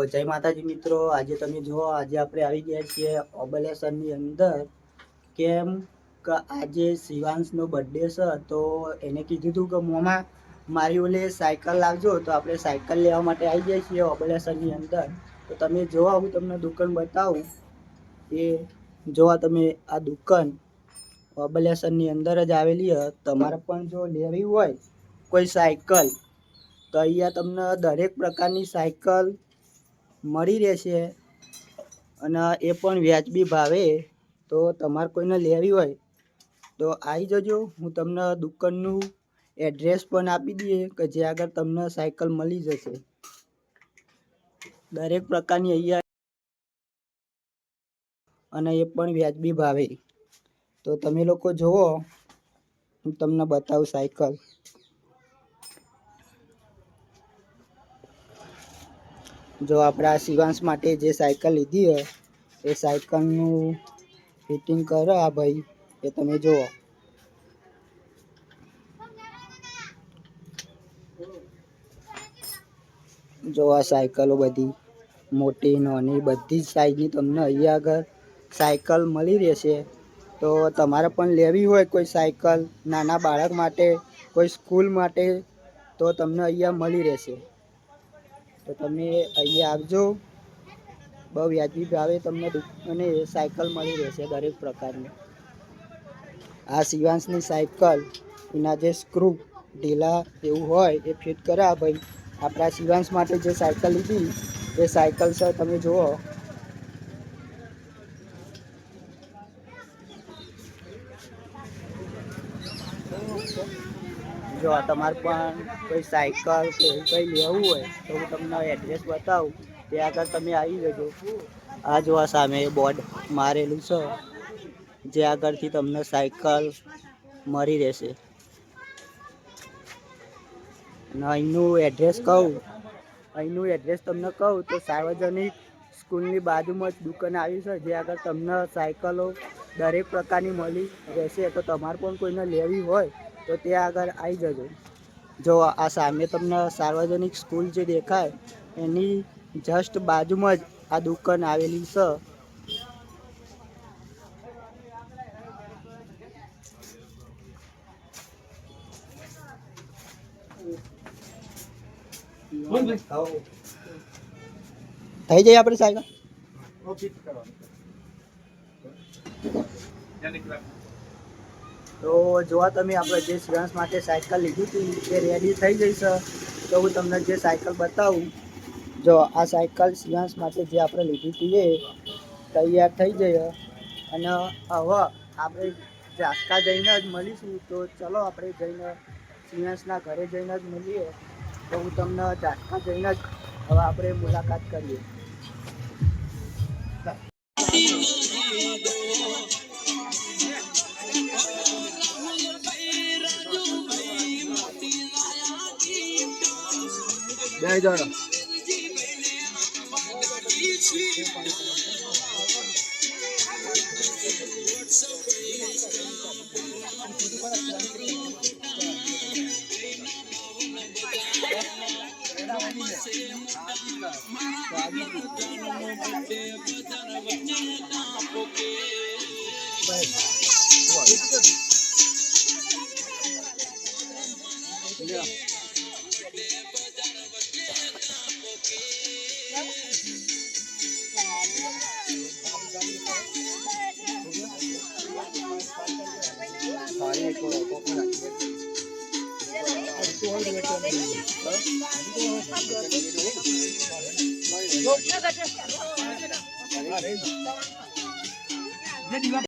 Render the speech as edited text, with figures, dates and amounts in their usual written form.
જય માતાજી મિત્રો, આજે તમે જુઓ, આજે આપણે આવી ગયા છીએ ઓબલેશનની અંદર. કેમ કે આજે શિવાંશનો બર્થડે છે, તો એને કીધું હતું કે મોમાં મારી ઓલે સાયકલ લાવજો, તો આપણે સાયકલ લેવા માટે આવી ગયા છીએ ઓબલેશનની અંદર. તો તમે જોવા, હું તમને દુકાન બતાવું. એ જોવા તમે, આ દુકાન ઓબલેશનની અંદર જ આવેલી છે. તમારે પણ જો લેવી હોય કોઈ સાયકલ, તો અહીંયા તમને દરેક પ્રકારની સાયકલ મળી રહેશે, અને એ પણ વ્યાજબી ભાવે. તો તમારે કોઈને લેવી હોય તો આવી જજો. હું તમને દુકાનનું એડ્રેસ પણ આપી દઈએ કે જે આગળ તમને સાયકલ મળી જશે દરેક પ્રકારની અહીંયા, અને એ પણ વ્યાજબી ભાવે. તો તમે લોકો જુઓ, હું તમને બતાવું સાયકલ. જો આપણા શિવાંશ માટે જે સાયકલ લીધી હોય એ સાયકલનું ફિટિંગ કરો આ ભાઈ, એ તમે જુઓ. જો આ સાયકલો બધી મોટી નાની બધી જ સાઈઝની તમને અહીંયા આગળ સાયકલ મળી રહેશે. તો તમારે પણ લેવી હોય કોઈ સાયકલ નાના બાળક માટે, કોઈ સ્કૂલ માટે, તો તમને અહીંયા મળી રહેશે. તો તમે અહીંયા આવજો, બહુ વ્યાજબી ભાવે તમને અને સાયકલ મળી રહેશે દરેક પ્રકારની. આ શિવાંશની સાયકલ, એના જે સ્ક્રૂ ઢીલા એવું હોય એ ફિટ કરા ભાઈ. આપણા શિવાંશ માટે જે સાયકલ લીધી એ સાયકલ છે, તમે જુઓ. જો તમારે પણ કોઈ સાયકલ કે એવું કંઈ લેવું હોય તો હું તમને એડ્રેસ બતાવું, ત્યાં આગળ તમે આવી જજો. આ જોવા સામે બોર્ડ મારેલું છે, જે આગળથી તમને સાયકલ મળી રહેશે. અને અહીંનું એડ્રેસ કહું, અહીંનું એડ્રેસ તમને કહું તો સાર્વજનિક સ્કૂલની બાજુમાં જ દુકાન આવી છે, જે આગળ તમને સાયકલો દરેક પ્રકારની મળી રહેશે. તો તમારે પણ કોઈને લેવી હોય તો ત્યાં આગળ આવી જજો. જો આ સામે તમને સાર્વજનિક સ્કૂલ જે દેખાય એની જસ્ટ બાજુમાં જ આ દુકાન આવેલી છે. થઈ જાય આપણે સાયકલ. તો જોવા તમે, આપણે જે શિવાંશ માટે સાયકલ લીધી હતી એ રેડી થઈ ગઈ છે. તો હું તમને જે સાયકલ બતાવું. જો આ સાયકલ શિવાંશ માટે જે આપણે લીધી હતી એ તૈયાર થઈ જાય. અને હવે આપણે ઝાટકા જઈને જ મળીશું. તો ચલો આપણે જઈને શિવાંશના ઘરે જઈને જ મળીએ. તો હું તમને ઝાટકા જઈને જ હવે આપણે મુલાકાત કરીએ. જય જય